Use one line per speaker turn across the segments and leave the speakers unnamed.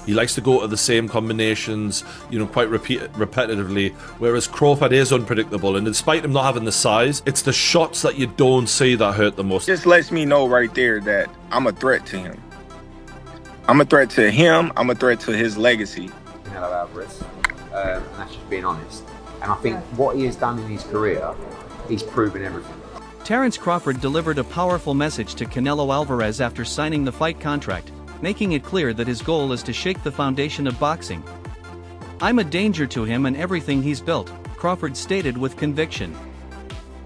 He likes to go to the same combinations, quite repetitively, whereas Crawford is unpredictable, and despite him not having the size, it's the shots that you don't see that hurt the most.
Just lets me know right there that I'm a threat to him. I'm a threat to him. I'm a threat to his legacy.
Canelo Alvarez, and that's just being honest. And I think what he has done in his career, he's proven everything.
Terence Crawford delivered a powerful message to Canelo Alvarez after signing the fight contract, making it clear that his goal is to shake the foundation of boxing. "I'm a danger to him and everything he's built," Crawford stated with conviction.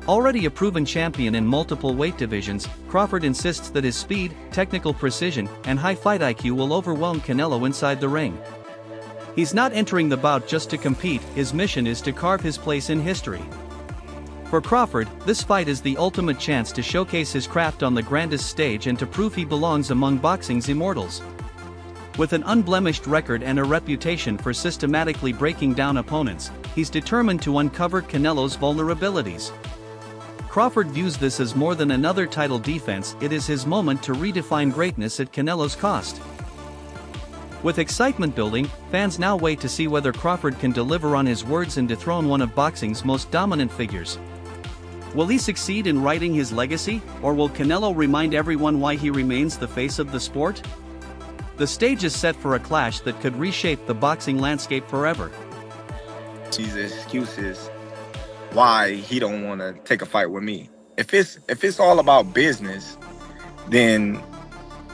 Already a proven champion in multiple weight divisions, Crawford insists that his speed, technical precision, and high fight IQ will overwhelm Canelo inside the ring. He's not entering the bout just to compete, his mission is to carve his place in history. For Crawford, this fight is the ultimate chance to showcase his craft on the grandest stage and to prove he belongs among boxing's immortals. With an unblemished record and a reputation for systematically breaking down opponents, he's determined to uncover Canelo's vulnerabilities. Crawford views this as more than another title defense, it is his moment to redefine greatness at Canelo's cost. With excitement building, fans now wait to see whether Crawford can deliver on his words and dethrone one of boxing's most dominant figures. Will he succeed in writing his legacy, or will Canelo remind everyone why he remains the face of the sport? The stage is set for a clash that could reshape the boxing landscape forever.
These excuses why he don't want to take a fight with me. If it's all about business, then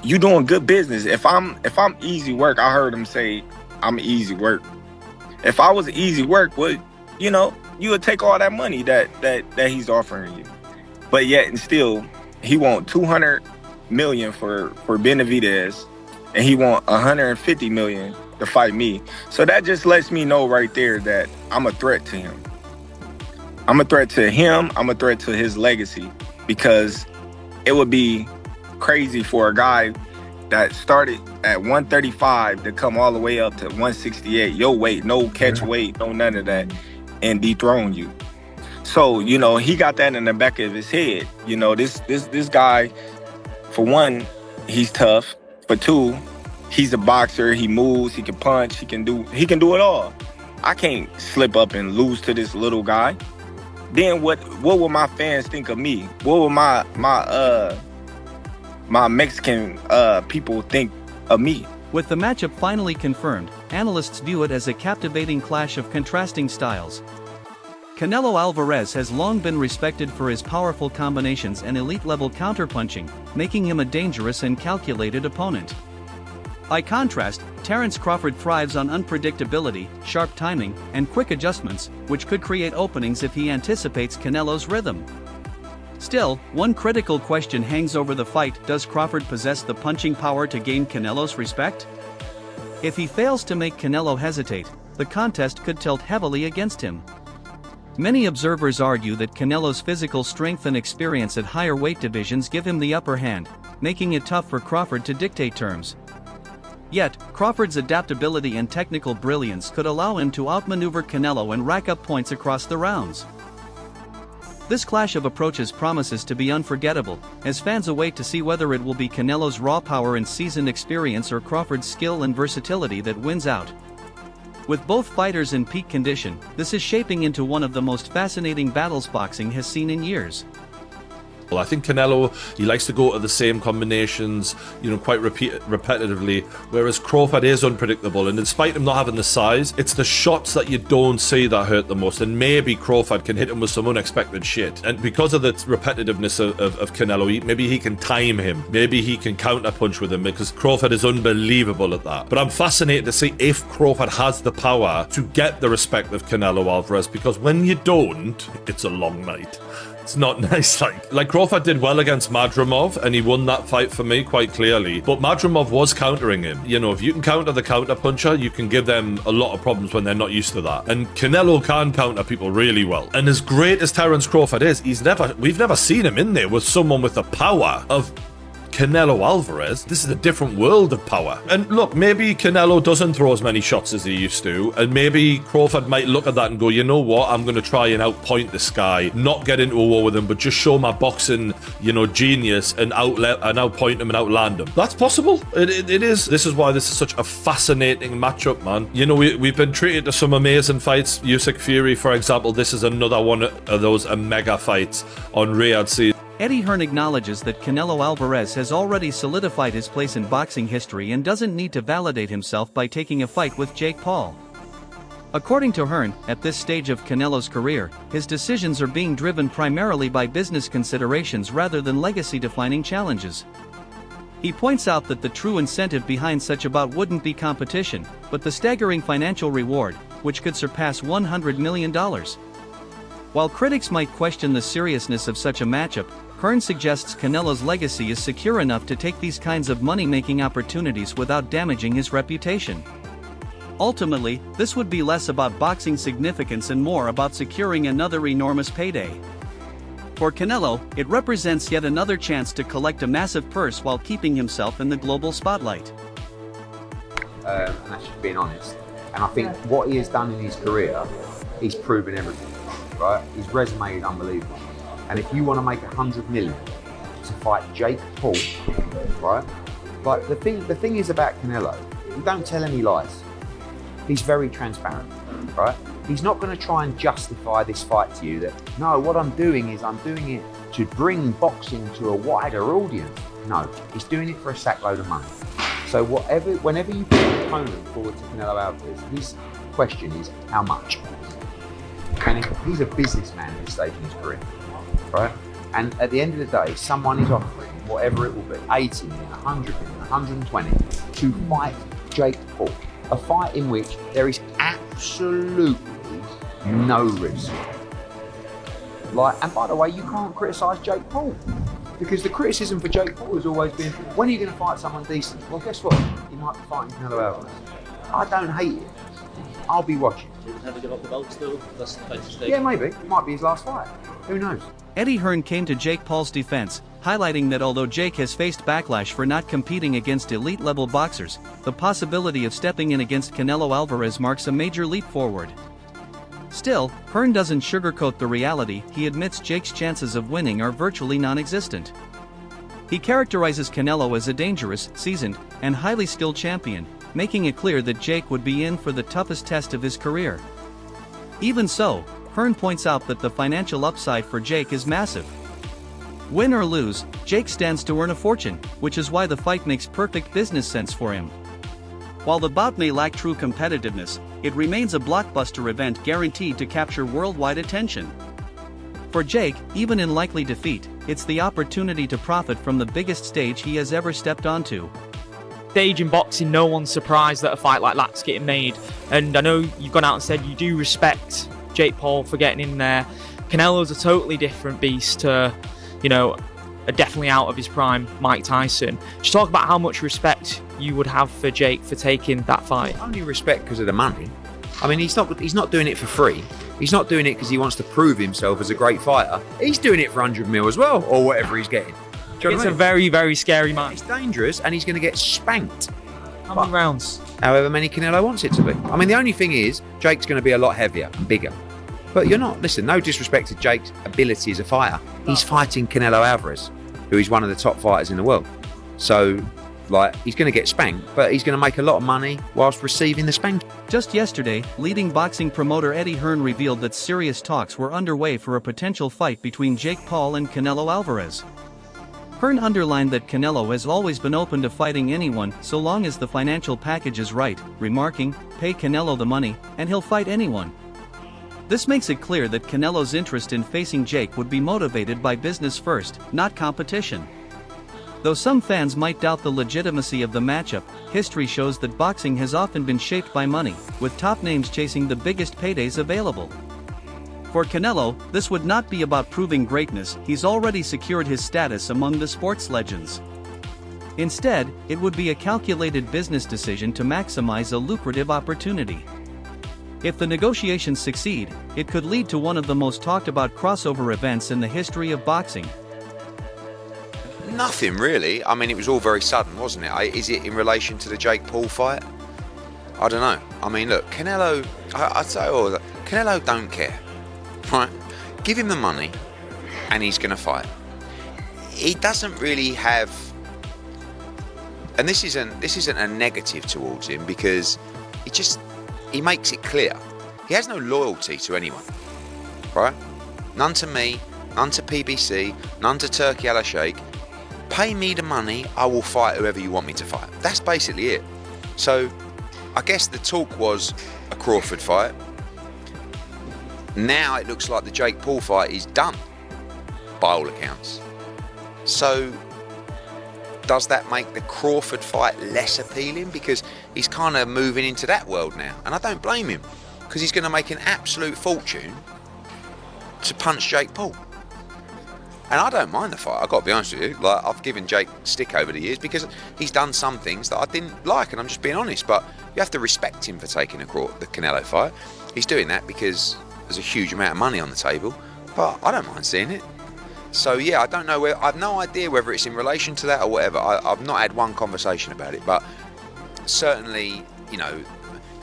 you doing good business. If I'm easy work, I heard him say I'm easy work. If I was easy work, well, you would take all that money that he's offering you. But yet and still, he want $200 million for Benavidez, and he want $150 million to fight me. So that just lets me know right there that I'm a threat to him. I'm a threat to him. I'm a threat to his legacy, because it would be crazy for a guy that started at 135 to come all the way up to 168, your weight, no catch weight, no none of that, and dethrone you. So, he got that in the back of his head. This guy, for one, he's tough. For two, he's a boxer. He moves, he can punch, he can do it all. I can't slip up and lose to this little guy. Then what will my fans think of me? What will my Mexican people think of me?
With the matchup finally confirmed, analysts view it as a captivating clash of contrasting styles. Canelo Alvarez has long been respected for his powerful combinations and elite-level counterpunching, making him a dangerous and calculated opponent. By contrast, Terence Crawford thrives on unpredictability, sharp timing, and quick adjustments, which could create openings if he anticipates Canelo's rhythm. Still, one critical question hangs over the fight: does Crawford possess the punching power to gain Canelo's respect? If he fails to make Canelo hesitate, the contest could tilt heavily against him. Many observers argue that Canelo's physical strength and experience at higher weight divisions give him the upper hand, making it tough for Crawford to dictate terms. Yet, Crawford's adaptability and technical brilliance could allow him to outmaneuver Canelo and rack up points across the rounds. This clash of approaches promises to be unforgettable, as fans await to see whether it will be Canelo's raw power and seasoned experience or Crawford's skill and versatility that wins out. With both fighters in peak condition, this is shaping into one of the most fascinating battles boxing has seen in years.
Well, I think Canelo, he likes to go to the same combinations, quite repetitively, whereas Crawford is unpredictable, and despite him not having the size, it's the shots that you don't see that hurt the most, and maybe Crawford can hit him with some unexpected shit. And because of the repetitiveness of Canelo, maybe he can time him, maybe he can counterpunch with him, because Crawford is unbelievable at that. But I'm fascinated to see if Crawford has the power to get the respect of Canelo Alvarez, because when you don't, it's a long night. It's not nice. Like Crawford did well against Madrimov, and he won that fight for me quite clearly. But Madrimov was countering him. If you can counter the counterpuncher, you can give them a lot of problems when they're not used to that. And Canelo can counter people really well. And as great as Terence Crawford is, we've never seen him in there with someone with the power of Canelo Alvarez, this is a different world of power. And look, maybe Canelo doesn't throw as many shots as he used to, and maybe Crawford might look at that and go, you know what, I'm going to try and outpoint this guy, not get into a war with him, but just show my boxing, genius and outpoint him and outland him. That's possible. It is. This is why this is such a fascinating matchup, man. We've been treated to some amazing fights. Usyk Fury, for example, this is another one of those mega fights on Riyadh season.
Eddie Hearn acknowledges that Canelo Alvarez has already solidified his place in boxing history and doesn't need to validate himself by taking a fight with Jake Paul. According to Hearn, at this stage of Canelo's career, his decisions are being driven primarily by business considerations rather than legacy-defining challenges. He points out that the true incentive behind such a bout wouldn't be competition, but the staggering financial reward, which could surpass $100 million. While critics might question the seriousness of such a matchup, Hearn suggests Canelo's legacy is secure enough to take these kinds of money-making opportunities without damaging his reputation. Ultimately, this would be less about boxing significance and more about securing another enormous payday. For Canelo, it represents yet another chance to collect a massive purse while keeping himself in the global spotlight.
And that's just being honest. And I think what he has done in his career, he's proven everything, right? His resume is unbelievable. And if you want to make 100 million to fight Jake Paul, right? Like the thing is about Canelo, he don't tell any lies. He's very transparent, right? He's not going to try and justify this fight to you that, no, what I'm doing is I'm doing it to bring boxing to a wider audience. No, he's doing it for a sackload of money. So whenever you put an opponent forward to Canelo Alvarez, his question is, how much? And he's a businessman at this stage in his career, right? And at the end of the day, someone is offering whatever it will be, 80 million, 100 million, 120, to fight Jake Paul. A fight in which there is absolutely no risk. And by the way, you can't criticise Jake Paul, because the criticism for Jake Paul has always been, when are you going to fight someone decent? Well, guess what? You might be fighting Canelo Alvarez. I don't hate it. I'll be watching.
He would never give up the belt still? That's the fight to stake.
Yeah, maybe. It might be his last fight. Who knows?
Eddie Hearn came to Jake Paul's defense, highlighting that although Jake has faced backlash for not competing against elite-level boxers, the possibility of stepping in against Canelo Alvarez marks a major leap forward. Still, Hearn doesn't sugarcoat the reality. He admits Jake's chances of winning are virtually non-existent. He characterizes Canelo as a dangerous, seasoned, and highly skilled champion, making it clear that Jake would be in for the toughest test of his career. Even so, Hearn points out that the financial upside for Jake is massive. Win or lose, Jake stands to earn a fortune, which is why the fight makes perfect business sense for him. While the bout may lack true competitiveness, it remains a blockbuster event guaranteed to capture worldwide attention. For Jake, even in likely defeat, it's the opportunity to profit from the biggest stage he has ever stepped onto.
Stage in boxing, no one's surprised that a fight like that's getting made. And I know you've gone out and said you do respect Jake Paul for getting in there. Canelo's a totally different beast to, a definitely out of his prime Mike Tyson. Just talk about how much respect you would have for Jake for taking that fight.
Only respect because of the money. I mean, he's not doing it for free. He's not doing it because he wants to prove himself as a great fighter. He's doing it for 100 mil as well, or whatever he's getting.
It's a very, very scary match.
It's dangerous, and he's going to get spanked.
How many rounds?
However many Canelo wants it to be. I mean, the only thing is, Jake's going to be a lot heavier and bigger. But listen, no disrespect to Jake's ability as a fighter. He's fighting Canelo Alvarez, who is one of the top fighters in the world. So, he's going to get spanked, but he's going to make a lot of money whilst receiving the spanking.
Just yesterday, leading boxing promoter Eddie Hearn revealed that serious talks were underway for a potential fight between Jake Paul and Canelo Alvarez. Hearn underlined that Canelo has always been open to fighting anyone so long as the financial package is right, remarking, "Pay Canelo the money, and he'll fight anyone." This makes it clear that Canelo's interest in facing Jake would be motivated by business first, not competition. Though some fans might doubt the legitimacy of the matchup, history shows that boxing has often been shaped by money, with top names chasing the biggest paydays available. For Canelo, this would not be about proving greatness. He's already secured his status among the sports legends. Instead, it would be a calculated business decision to maximize a lucrative opportunity. If the negotiations succeed, it could lead to one of the most talked about crossover events in the history of boxing.
Nothing really. I mean, it was all very sudden, wasn't it? Is it in relation to the Jake Paul fight? I don't know. I mean, look, Canelo, I'd say, Canelo don't care, right? Give him the money and he's going to fight. He doesn't really have, and this isn't a negative towards him, because he makes it clear. He has no loyalty to anyone, right? None to me, none to PBC, none to Turki Al-Sheikh. Pay me the money, I will fight whoever you want me to fight. That's basically it. So I guess the talk was a Crawford fight. Now it looks like the Jake Paul fight is done, by all accounts. So does that make the Crawford fight less appealing? Because he's kind of moving into that world now. And I don't blame him, because he's going to make an absolute fortune to punch Jake Paul. And I don't mind the fight, I've got to be honest with you. Like, I've given Jake stick over the years because he's done some things that I didn't like, and I'm just being honest. But you have to respect him for taking the Canelo fight. He's doing that because there's a huge amount of money on the table, but I don't mind seeing it. So yeah, I don't know I've no idea whether it's in relation to that or whatever. I've not had one conversation about it, but certainly, you know,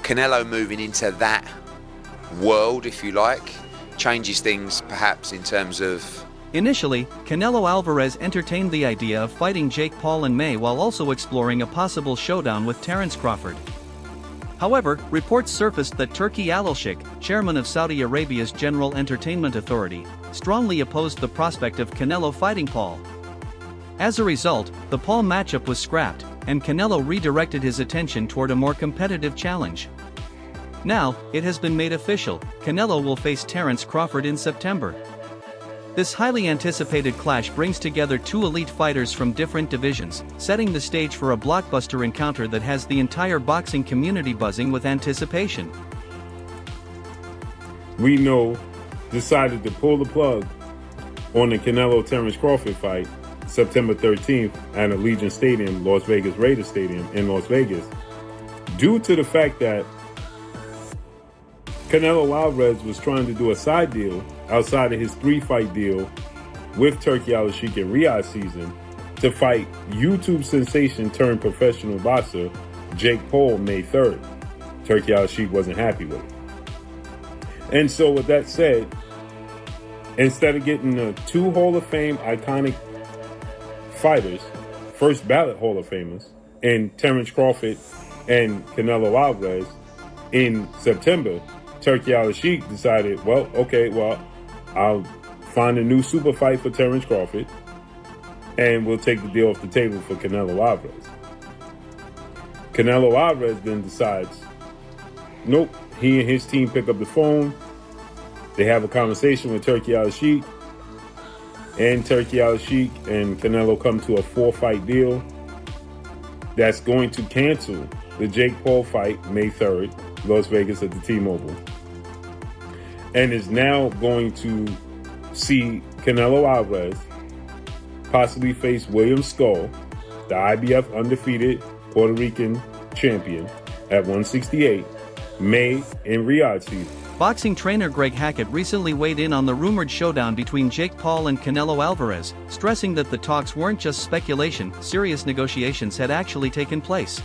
Canelo moving into that world, if you like, changes things perhaps in terms of...
Initially, Canelo Alvarez entertained the idea of fighting Jake Paul in May while also exploring a possible showdown with Terence Crawford. However, reports surfaced that Turki Al-Sheikh, chairman of Saudi Arabia's General Entertainment Authority, strongly opposed the prospect of Canelo fighting Paul. As a result, the Paul matchup was scrapped, and Canelo redirected his attention toward a more competitive challenge. Now, it has been made official, Canelo will face Terence Crawford in September. This highly anticipated clash brings together two elite fighters from different divisions, setting the stage for a blockbuster encounter that has the entire boxing community buzzing with anticipation.
We know decided to pull the plug on the Canelo-Terence Crawford fight September 13th at Allegiant Stadium, Las Vegas Raiders Stadium in Las Vegas, due to the fact that Canelo Alvarez was trying to do a side deal outside of his 3-fight deal with Turki Al-Sheikh in Riyadh season to fight YouTube sensation turned professional boxer Jake Paul May 3rd. Turki Al-Sheikh wasn't happy with it. And so with that said, instead of getting the 2 Hall of Fame iconic fighters, first ballot Hall of Famers, in Terence Crawford and Canelo Alvarez in September, Turki Al-Sheikh decided, well, okay, I'll find a new super fight for Terence Crawford and we'll take the deal off the table for Canelo Alvarez. Canelo Alvarez then decides, nope, he and his team pick up the phone, they have a conversation with Turki Al-Sheikh, and Turki Al-Sheikh and Canelo come to a 4-fight deal that's going to cancel the Jake Paul fight May 3rd, Las Vegas at the T-Mobile, and is now going to see Canelo Alvarez possibly face William Skull, the IBF undefeated Puerto Rican champion, at 168, May in Riyadh season.
Boxing trainer Greg Hackett recently weighed in on the rumored showdown between Jake Paul and Canelo Alvarez, stressing that the talks weren't just speculation, serious negotiations had actually taken place.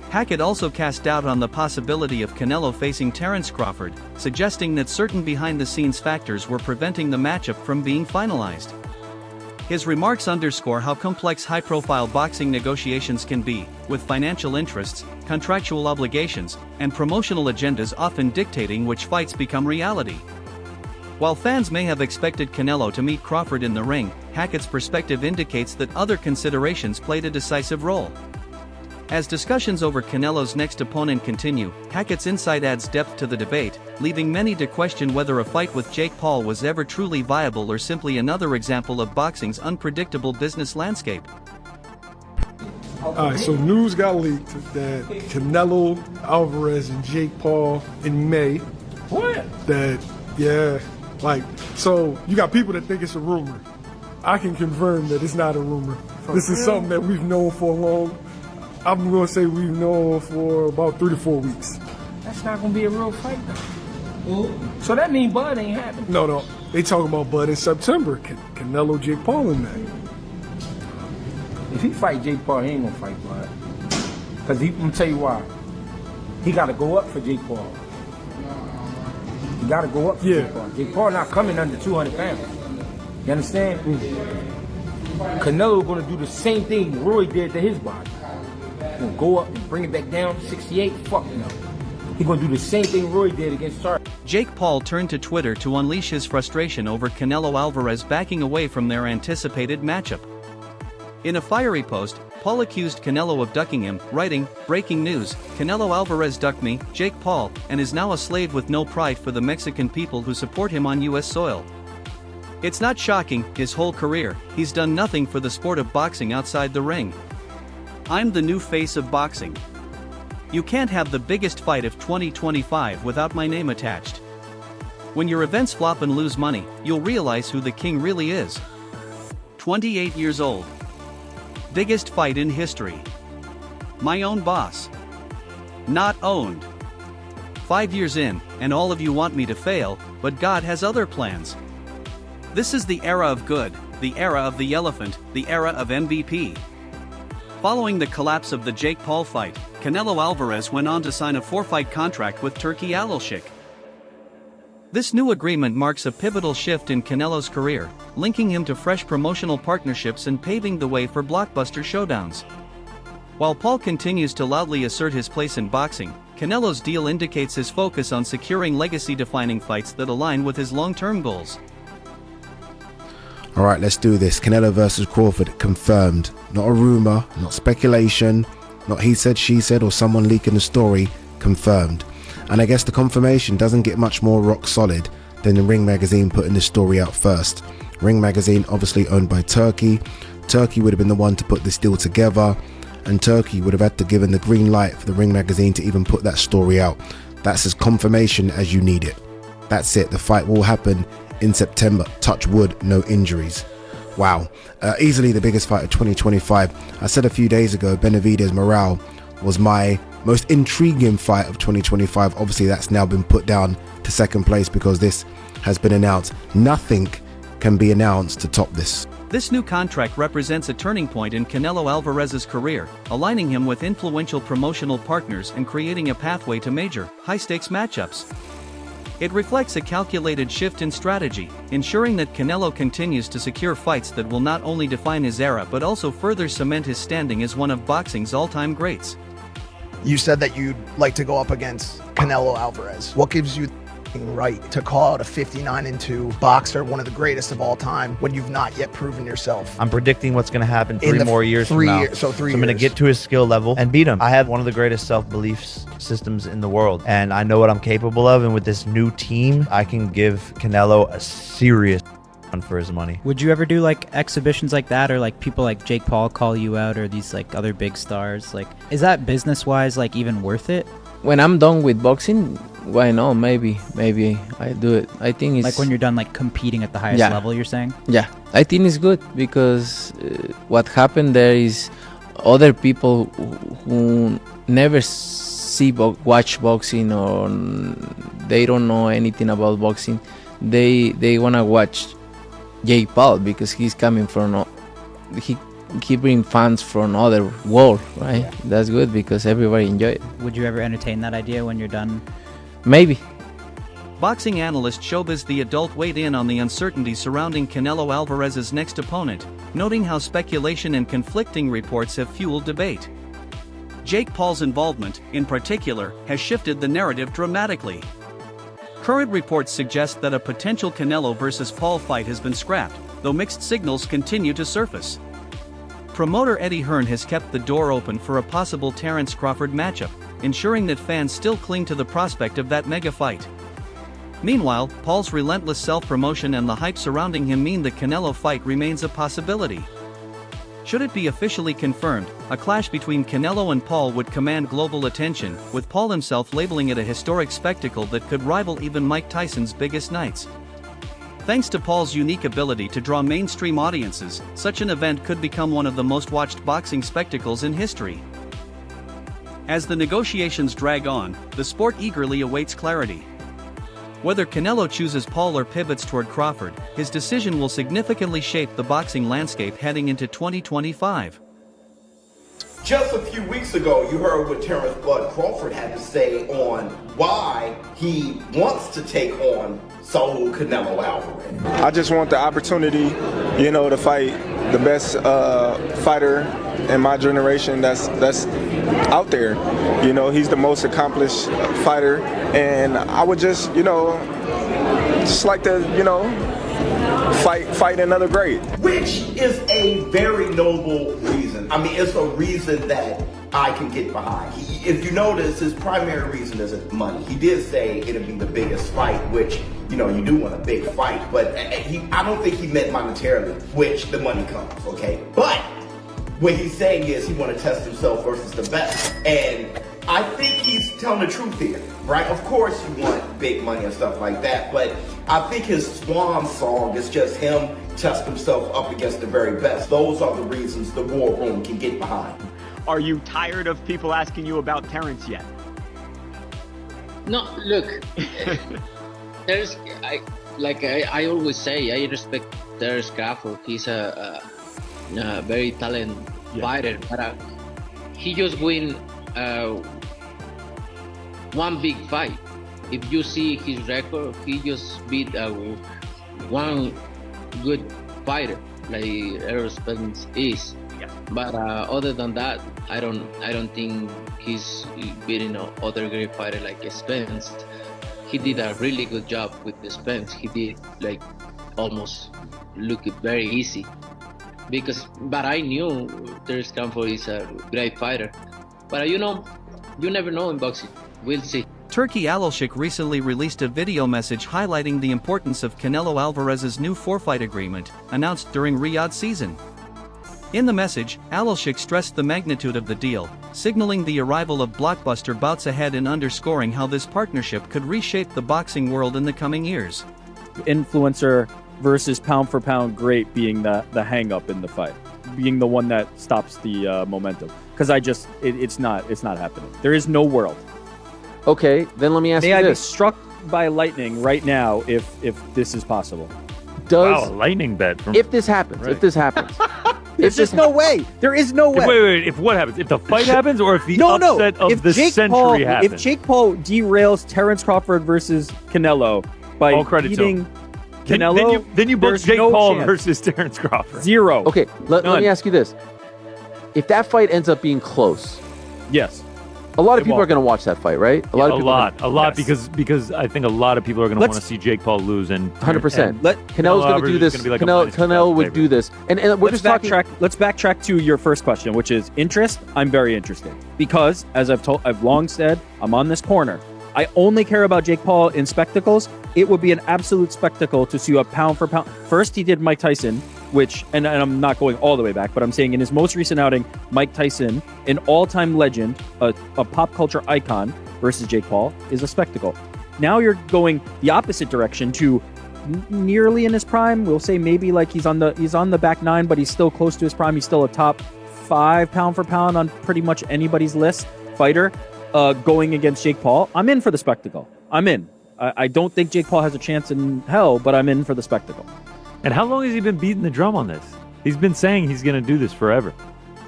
Hackett also cast doubt on the possibility of Canelo facing Terence Crawford, suggesting that certain behind-the-scenes factors were preventing the matchup from being finalized. His remarks underscore how complex high-profile boxing negotiations can be, with financial interests, contractual obligations, and promotional agendas often dictating which fights become reality. While fans may have expected Canelo to meet Crawford in the ring, Hackett's perspective indicates that other considerations played a decisive role. As discussions over Canelo's next opponent continue, Hackett's insight adds depth to the debate, leaving many to question whether a fight with Jake Paul was ever truly viable or simply another example of boxing's unpredictable business landscape.
Alright, so news got leaked that Canelo Alvarez and Jake Paul in May.
What?
So you got people that think it's a rumor. I can confirm that it's not a rumor. This is something that we've known for a long. I'm going to say we've known for about 3 to 4 weeks.
That's not going to be a real fight, though. So that means Bud ain't happening.
No. They talking about Bud in September. Canelo, Jake Paul in that.
he fight Jake Paul, he ain't gonna fight Bud. Cause I'm gonna tell you why. He gotta go up for Jake Paul. He gotta go up for Jake Paul. Jake Paul not coming under 200 pounds. You understand? Canelo gonna do the same thing Roy did to his body. Gonna go up and bring it back down to 68? Fuck no. He gonna do the same thing Roy did against Charlie.
Jake Paul turned to Twitter to unleash his frustration over Canelo Alvarez backing away from their anticipated matchup. In a fiery post, Paul accused Canelo of ducking him, writing, "Breaking news, Canelo Alvarez ducked me, Jake Paul, and is now a slave with no pride for the Mexican people who support him on US soil." It's not shocking, his whole career, he's done nothing for the sport of boxing outside the ring. "I'm the new face of boxing. You can't have the biggest fight of 2025 without my name attached. When your events flop and lose money, you'll realize who the king really is. 28 years old. Biggest fight in history. My own boss. Not owned. 5 years in, and all of you want me to fail, but God has other plans. This is the era of good, the era of the elephant, the era of MVP." Following the collapse of the Jake Paul fight, Canelo Alvarez went on to sign a 4-fight contract with Turki Alshik. This new agreement marks a pivotal shift in Canelo's career, linking him to fresh promotional partnerships and paving the way for blockbuster showdowns. While Paul continues to loudly assert his place in boxing, Canelo's deal indicates his focus on securing legacy-defining fights that align with his long-term goals.
Alright, let's do this. Canelo versus Crawford confirmed. Not a rumor, not speculation, not he said, she said, or someone leaking the story. Confirmed. And I guess the confirmation doesn't get much more rock solid than the Ring Magazine putting this story out first. Ring Magazine obviously owned by Turkey. Turkey would have been the one to put this deal together, and Turkey would have had to give the green light for the Ring Magazine to even put that story out. That's as confirmation as you need it. That's it. The fight will happen in September. Touch wood, no injuries. Wow. Easily the biggest fight of 2025. I said a few days ago Benavidez Morale was my most intriguing fight of 2025. Obviously that's now been put down to second place because this has been announced. Nothing can be announced to top this.
This new contract represents a turning point in Canelo Alvarez's career, aligning him with influential promotional partners and creating a pathway to major, high-stakes matchups. It reflects a calculated shift in strategy, ensuring that Canelo continues to secure fights that will not only define his era but also further cement his standing as one of boxing's all-time greats.
You said that you'd like to go up against Canelo Alvarez. What gives you the right to call out a 59-2 boxer, one of the greatest of all time, when you've not yet proven yourself?
I'm predicting what's going to happen 3 more years from now.
So I'm
going to get to his skill level and beat him. I have one of the greatest self-belief systems in the world, and I know what I'm capable of, and with this new team, I can give Canelo a serious run for his money.
Would you ever do like exhibitions like that, or like people like Jake Paul call you out, or these like other big stars? Like, is that business-wise like even worth it?
When I'm done with boxing, why not? Maybe I do it. I think it's
like when you're done like competing at the highest level, you're saying?
Yeah, I think it's good because what happened there is other people who never watch boxing, or they don't know anything about boxing, they wanna watch Jake Paul because he's coming from he bring fans from other world, right? Yeah. That's good because everybody enjoy it.
Would you ever entertain that idea when you're done?
Maybe.
Boxing analyst Showbiz the Adult weighed in on the uncertainty surrounding Canelo Alvarez's next opponent, noting how speculation and conflicting reports have fueled debate. Jake Paul's involvement, in particular, has shifted the narrative dramatically. Current reports suggest that a potential Canelo versus Paul fight has been scrapped, though mixed signals continue to surface. Promoter Eddie Hearn has kept the door open for a possible Terence Crawford matchup, ensuring that fans still cling to the prospect of that mega fight. Meanwhile, Paul's relentless self-promotion and the hype surrounding him mean the Canelo fight remains a possibility. Should it be officially confirmed, a clash between Canelo and Paul would command global attention, with Paul himself labeling it a historic spectacle that could rival even Mike Tyson's biggest nights. Thanks to Paul's unique ability to draw mainstream audiences, such an event could become one of the most watched boxing spectacles in history. As the negotiations drag on, the sport eagerly awaits clarity. Whether Canelo chooses Paul or pivots toward Crawford, his decision will significantly shape the boxing landscape heading into 2025.
Just a few weeks ago, you heard what Terence Crawford had to say on why he wants to take on Saul Canelo Alvarez.
I just want the opportunity, to fight the best fighter in my generation that's out there. He's the most accomplished fighter, and I would just like to, fight another great.
Which is a very noble reason. I mean, it's a reason that I can get behind. If you notice, his primary reason isn't money. He did say it'd be the biggest fight, which, you do want a big fight, but I don't think he meant monetarily, which the money comes, okay? But what he's saying is he want to test himself versus the best. And I think he's telling the truth here, right? Of course you want big money and stuff like that, but I think his swan song is just him test himself up against the very best. Those are the reasons the war room can get behind.
Are you tired of people asking you about Terence yet?
No, look, there's, I always say, I respect Terence Crawford. He's a very talented fighter, but he just win one big fight. If you see his record, he just beat one good fighter like Errol Spence is. But other than that, I don't think he's beating other great fighter like Spence. He did a really good job with the Spence. He did almost look very easy. But I knew Terence Crawford is a great fighter. But you never know in boxing. We'll see.
Turki Alalshik recently released a video message highlighting the importance of Canelo Alvarez's new 4-fight agreement, announced during Riyadh season. In the message, Alalshik stressed the magnitude of the deal, signaling the arrival of blockbuster bouts ahead and underscoring how this partnership could reshape the boxing world in the coming years.
Influencer versus pound-for-pound great being the hang-up in the fight, being the one that stops the momentum. Because it's not happening. There is no world.
Okay, then let me ask you this.
May I be struck by lightning right now if this is possible?
Does
lightning bet.
If this happens,
Right.
if this happens.
There's just no way. There is no way.
Wait. If what happens? If the fight happens, or if the upset of the century happens?
If Jake Paul derails Terence Crawford versus Canelo by
All credit to
beating
him.
Canelo,
then you book
there's
Jake
no
Paul
chance.
versus Terence Crawford.
Zero.
Okay, let me ask you this. If that fight ends up being close,
yes,
a lot of people are going to watch that fight, right? A lot of people.
Because I think a lot of people are going to want to see Jake Paul lose, and
100%.
Let
Canelo's going to do this. Canelo would do this, and we're
Let's
just talking.
Let's backtrack to your first question, which is interest. I'm very interested because, as I've long said, I'm on this corner. I only care about Jake Paul in spectacles. It would be an absolute spectacle to see a pound for pound. First, he did Mike Tyson, which, and I'm not going all the way back, but I'm saying in his most recent outing, Mike Tyson, an all-time legend, a pop culture icon, versus Jake Paul, is a spectacle. Now you're going the opposite direction to nearly in his prime. We'll say maybe like he's on the back nine, but he's still close to his prime. He's still a top 5 pound for pound on pretty much anybody's list fighter. Going against Jake Paul, I'm in for the spectacle. I'm in. I don't think Jake Paul has a chance in hell, but I'm in for the spectacle.
And how long has he been beating the drum on this? He's been saying he's going to do this forever.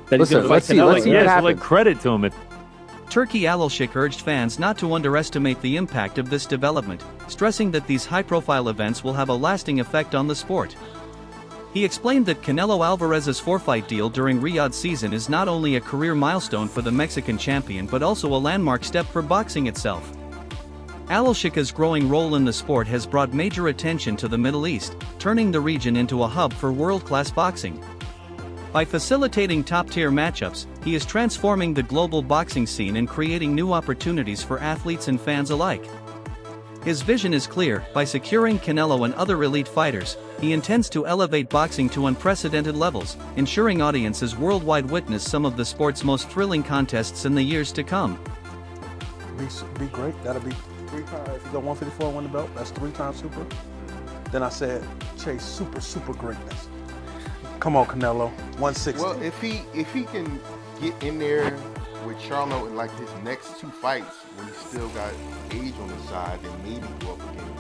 That he's going to fight Canelo.
Let's see what happens.
So credit to him.
Turki Alalshik urged fans not to underestimate the impact of this development, stressing that these high-profile events will have a lasting effect on the sport. He explained that Canelo Alvarez's 4-fight deal during Riyadh season is not only a career milestone for the Mexican champion but also a landmark step for boxing itself. Alalshik's growing role in the sport has brought major attention to the Middle East, turning the region into a hub for world-class boxing. By facilitating top-tier matchups, he is transforming the global boxing scene and creating new opportunities for athletes and fans alike. His vision is clear: by securing Canelo and other elite fighters, he intends to elevate boxing to unprecedented levels, ensuring audiences worldwide witness some of the sport's most thrilling contests in the years to come.
Be great. That'll be 3 times. If you go 154 and win the belt, that's 3 times super. Then I said, chase super greatness. Come on, Canelo, 160.
Well, if he can get in there with Charlo in like his next 2 fights, when he's still got age on his side, then maybe go up again.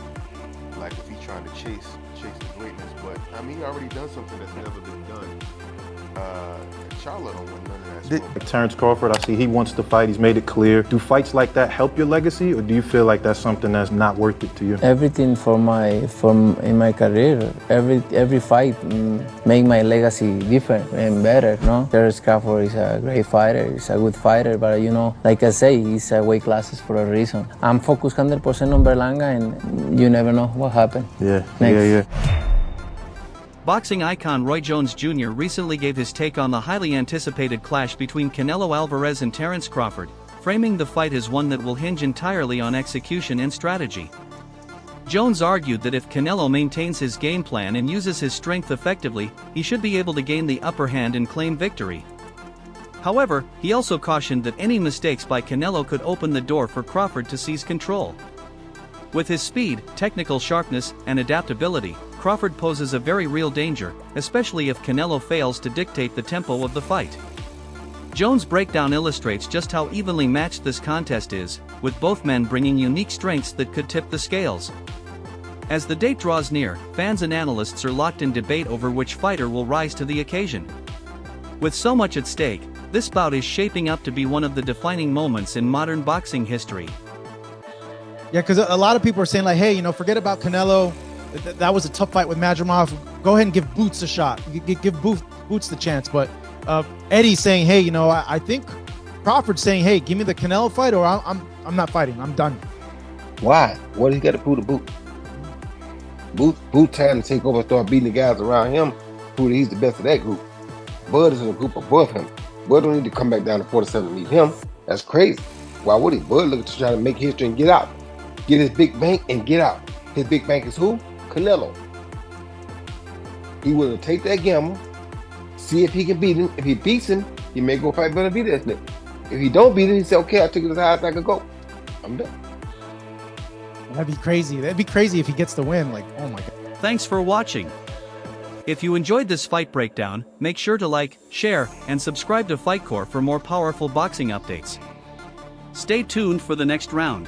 Like if he's trying to chase the greatness, but I mean, he already done something that's never been done. Charlo don't want none of that smoke.
Terence Crawford, I see he wants to fight. He's made it clear. Do fights like that help your legacy, or do you feel like that's something that's not worth it to you?
Everything in my career, every fight make my legacy different and better. No, Terence Crawford is a great fighter. He's a good fighter, but like I say, he's weight classes for a reason. I'm focused 100% on Berlanga, and you never know what happened.
Yeah,
Next.
yeah.
Boxing icon Roy Jones Jr. recently gave his take on the highly anticipated clash between Canelo Alvarez and Terence Crawford, framing the fight as one that will hinge entirely on execution and strategy. Jones argued that if Canelo maintains his game plan and uses his strength effectively, he should be able to gain the upper hand and claim victory. However, he also cautioned that any mistakes by Canelo could open the door for Crawford to seize control. With his speed, technical sharpness, and adaptability, Crawford poses a very real danger, especially if Canelo fails to dictate the tempo of the fight. Jones' breakdown illustrates just how evenly matched this contest is, with both men bringing unique strengths that could tip the scales. As the date draws near, fans and analysts are locked in debate over which fighter will rise to the occasion. With so much at stake, this bout is shaping up to be one of the defining moments in modern boxing history.
Yeah, because a lot of people are saying like, hey, forget about Canelo. That was a tough fight with Madrimov. Go ahead and give Boots a shot. Give Boots the chance. But Eddie's saying, hey, I think Crawford's saying, hey, give me the Canelo fight, or I'm not fighting. I'm done.
Why? What he got to prove to Boot? Boot time to take over and start beating the guys around him. Prove that he's the best of that group. Bud is in a group above him. Bud don't need to come back down to 47 to meet him. That's crazy. Why would he? Bud looking to try to make history and get out. Get his big bank and get out. His big bank is who? Canelo. He willing to take that gamble, see if he can beat him. If he beats him, he may go fight better beat that nigga. If he don't beat him, he say, okay, I took it as high as I could go. I'm done.
That'd be crazy. That'd be crazy if he gets the win. Like, oh my God.
Thanks for watching. If you enjoyed this fight breakdown, make sure to like, share, and subscribe to FightCore for more powerful boxing updates. Stay tuned for the next round.